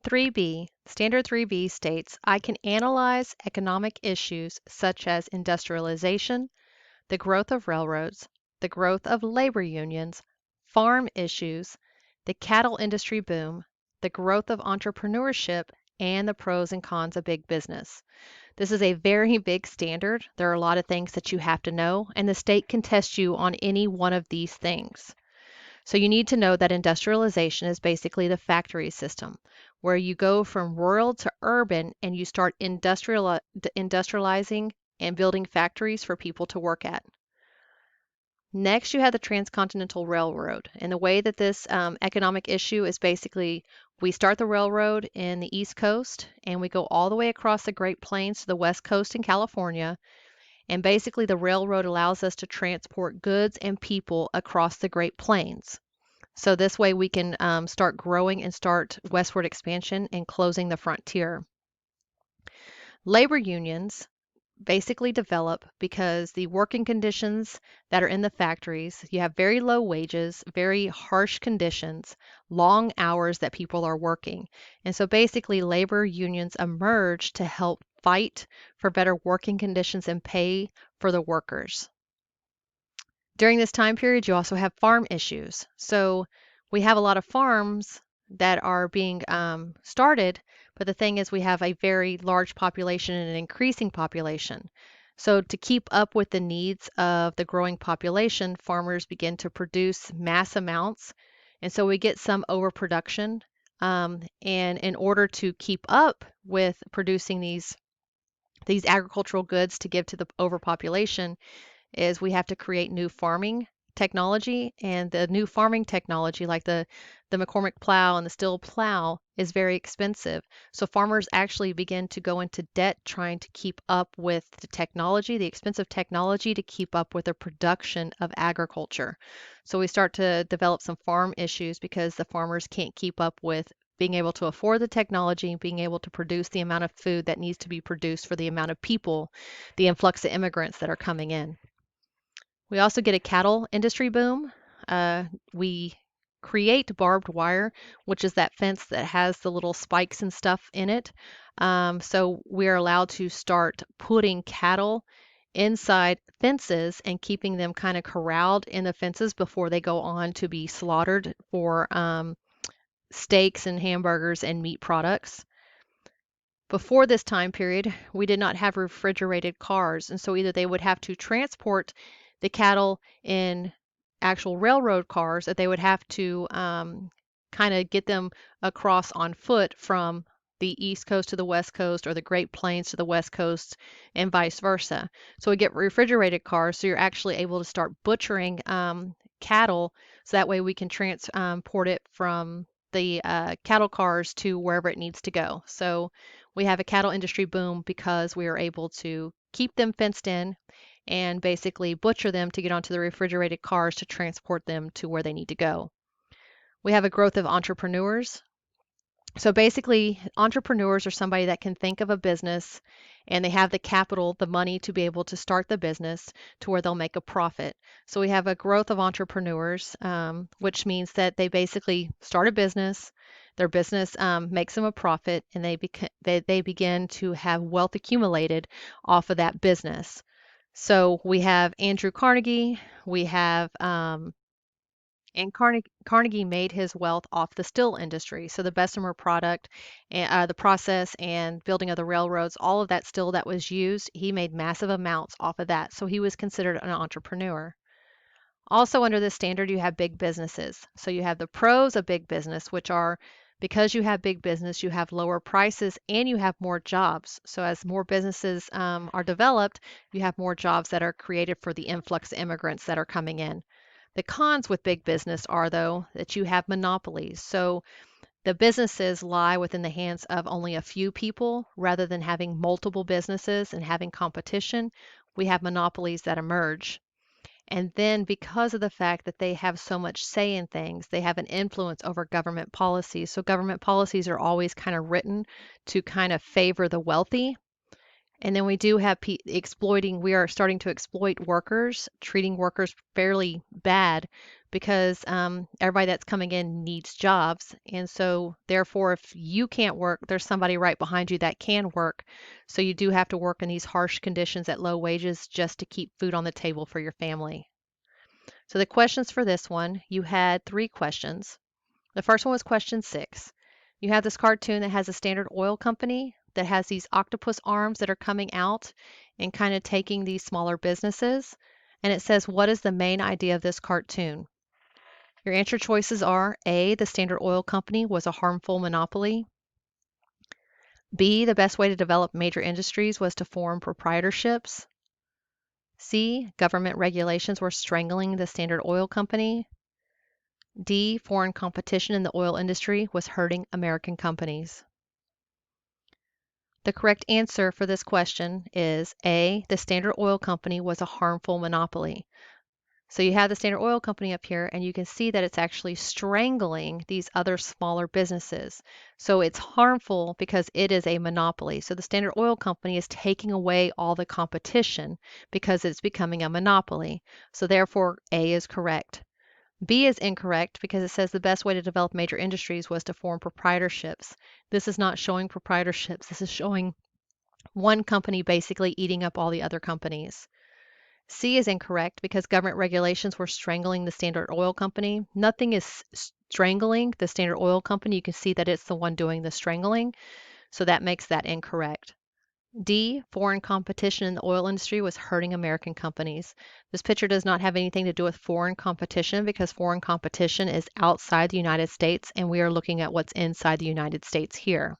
3B, Standard 3B states, I can analyze economic issues such as industrialization, the growth of railroads, the growth of labor unions, farm issues, the cattle industry boom, the growth of entrepreneurship, and the pros and cons of big business. This is a very big standard. There are a lot of things that you have to know, and the state can test you on any one of these things. So you need to know that industrialization is basically the factory system, where you go from rural to urban and you start industrializing and building factories for people to work at. Next, you have the Transcontinental Railroad. And the way that this economic issue is basically we start the railroad in the East Coast and we go all the way across the Great Plains to the West Coast in California. And basically, the railroad allows us to transport goods and people across the Great Plains. So this way we can start growing and start westward expansion and closing the frontier. Labor unions basically develop because the working conditions that are in the factories, you have very low wages, very harsh conditions, long hours that people are working. And so basically labor unions emerge to help fight for better working conditions and pay for the workers. During this time period, you also have farm issues. So we have a lot of farms that are being started, but the thing is we have a very large population and an increasing population. So to keep up with the needs of the growing population, farmers begin to produce mass amounts, and so we get some overproduction. And in order to keep up with producing these agricultural goods to give to the overpopulation, is we have to create new farming technology, and the new farming technology like the McCormick plow and the Stihl plow is very expensive. So farmers actually begin to go into debt trying to keep up with the technology, the expensive technology to keep up with the production of agriculture. So we start to develop some farm issues because the farmers can't keep up with being able to afford the technology, being able to produce the amount of food that needs to be produced for the amount of people, the influx of immigrants that are coming in. We also get a cattle industry boom. We create barbed wire, which is that fence that has the little spikes and stuff in it. So we're allowed to start putting cattle inside fences and keeping them kind of corralled in the fences before they go on to be slaughtered for steaks and hamburgers and meat products. Before this time period, we did not have refrigerated cars, and so either they would have to transport the cattle in actual railroad cars, or they would have to kind of get them across on foot from the East Coast to the West Coast or the Great Plains to the West Coast and vice versa. So we get refrigerated cars, so you're actually able to start butchering cattle, so that way we can transport it from the cattle cars to wherever it needs to go. So we have a cattle industry boom because we are able to keep them fenced in and basically butcher them to get onto the refrigerated cars to transport them to where they need to go. We have a growth of entrepreneurs. So basically, entrepreneurs are somebody that can think of a business and they have the capital, the money to be able to start the business to where they'll make a profit. So we have a growth of entrepreneurs, which means that they basically start a business, their business makes them a profit, and they begin to have wealth accumulated off of that business. So we have Andrew Carnegie, we have and Carnegie made his wealth off the steel industry. So the Bessemer product, the process and building of the railroads, all of that steel that was used, he made massive amounts off of that. So he was considered an entrepreneur. Also under this standard, you have big businesses. So you have the pros of big business, which are because you have big business, you have lower prices and you have more jobs. So as more businesses are developed, you have more jobs that are created for the influx of immigrants that are coming in. The cons with big business are, though, that you have monopolies. So the businesses lie within the hands of only a few people rather than having multiple businesses and having competition. We have monopolies that emerge. And then because of the fact that they have so much say in things, they have an influence over government policies. So government policies are always kind of written to kind of favor the wealthy. And then we do have exploiting, we are starting to exploit workers, treating workers fairly bad because everybody that's coming in needs jobs. And so, therefore, if you can't work, there's somebody right behind you that can work. So you do have to work in these harsh conditions at low wages just to keep food on the table for your family. So the questions for this one, you had 3 questions. The first one was question 6. You have this cartoon that has a Standard Oil company that has these octopus arms that are coming out and kind of taking these smaller businesses. And it says, what is the main idea of this cartoon? Your answer choices are A, the Standard Oil Company was a harmful monopoly. B, the best way to develop major industries was to form proprietorships. C, government regulations were strangling the Standard Oil Company. D, foreign competition in the oil industry was hurting American companies. The correct answer for this question is A, the Standard Oil Company was a harmful monopoly. So you have the Standard Oil Company up here, and you can see that it's actually strangling these other smaller businesses. So it's harmful because it is a monopoly. So the Standard Oil Company is taking away all the competition because it's becoming a monopoly. So therefore, A is correct. B is incorrect because it says the best way to develop major industries was to form proprietorships. This is not showing proprietorships. This is showing one company basically eating up all the other companies. C is incorrect because government regulations were strangling the Standard Oil Company. Nothing is strangling the Standard Oil Company. You can see that it's the one doing the strangling, so that makes that incorrect. D, foreign competition in the oil industry was hurting American companies. This picture does not have anything to do with foreign competition because foreign competition is outside the United States, and we are looking at what's inside the United States here.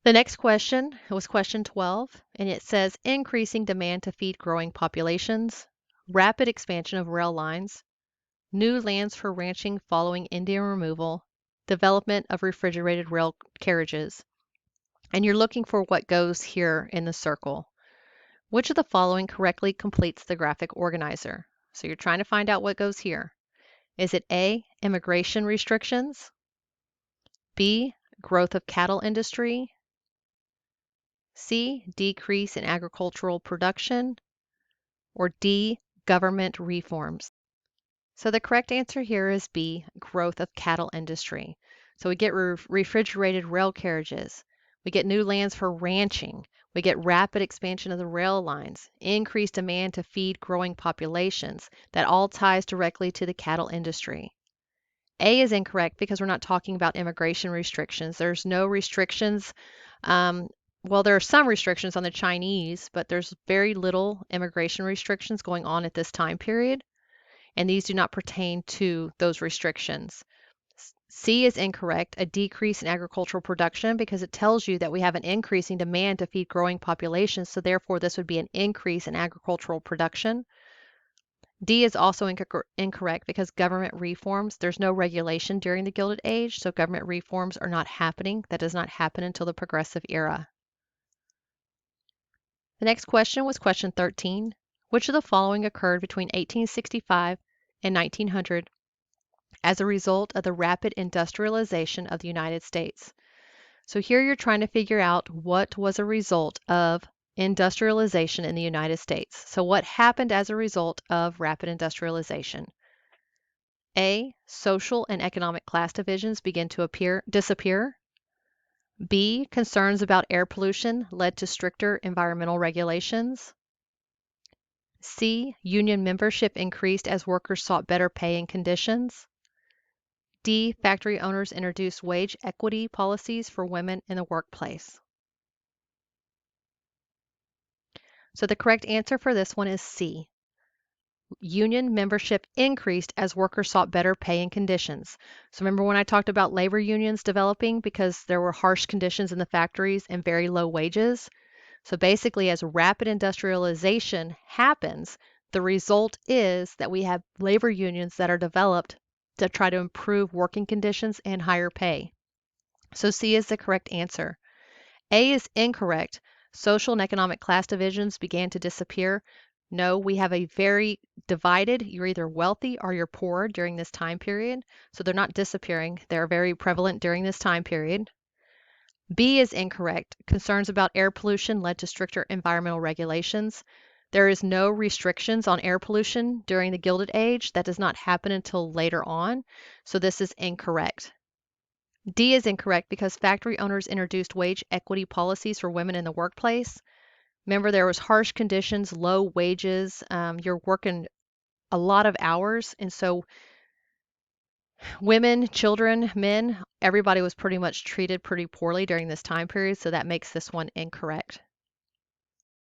The next question was question 12, and it says increasing demand to feed growing populations, rapid expansion of rail lines, new lands for ranching following Indian removal, development of refrigerated rail carriages. And you're looking for what goes here in the circle. Which of the following correctly completes the graphic organizer? So you're trying to find out what goes here. Is it A, immigration restrictions, B, growth of cattle industry, C, decrease in agricultural production, or D, government reforms? So the correct answer here is B, growth of cattle industry. So we get refrigerated rail carriages. We get new lands for ranching. We get rapid expansion of the rail lines, increased demand to feed growing populations. That all ties directly to the cattle industry. A is incorrect because we're not talking about immigration restrictions. There's no restrictions. Well, there are some restrictions on the Chinese, but there's very little immigration restrictions going on at this time period, and these do not pertain to those restrictions. C is incorrect, a decrease in agricultural production, because it tells you that we have an increasing demand to feed growing populations, so therefore this would be an increase in agricultural production. D is also incorrect because government reforms, there's no regulation during the Gilded Age, so government reforms are not happening. That does not happen until the Progressive Era. The next question was question 13. Which of the following occurred between 1865 and 1900 as a result of the rapid industrialization of the United States? So here you're trying to figure out what was a result of industrialization in the United States. So what happened as a result of rapid industrialization? A, social and economic class divisions begin to disappear. B, concerns about air pollution led to stricter environmental regulations. C, union membership increased as workers sought better pay and conditions. D, factory owners introduced wage equity policies for women in the workplace. So the correct answer for this one is C. Union membership increased as workers sought better pay and conditions. So remember when I talked about labor unions developing because there were harsh conditions in the factories and very low wages? So basically, as rapid industrialization happens, the result is that we have labor unions that are developed to try to improve working conditions and higher pay. So C is the correct answer. A is incorrect. Social and economic class divisions began to disappear. No, we have a very divided, you're either wealthy or you're poor during this time period. So they're not disappearing. They're very prevalent during this time period. B is incorrect. Concerns about air pollution led to stricter environmental regulations. There is no restrictions on air pollution during the Gilded Age. That does not happen until later on. So this is incorrect. D is incorrect because factory owners introduced wage equity policies for women in the workplace. Remember, there was harsh conditions, low wages. You're working a lot of hours, and so women, children, men, everybody was pretty much treated pretty poorly during this time period. So that makes this one incorrect.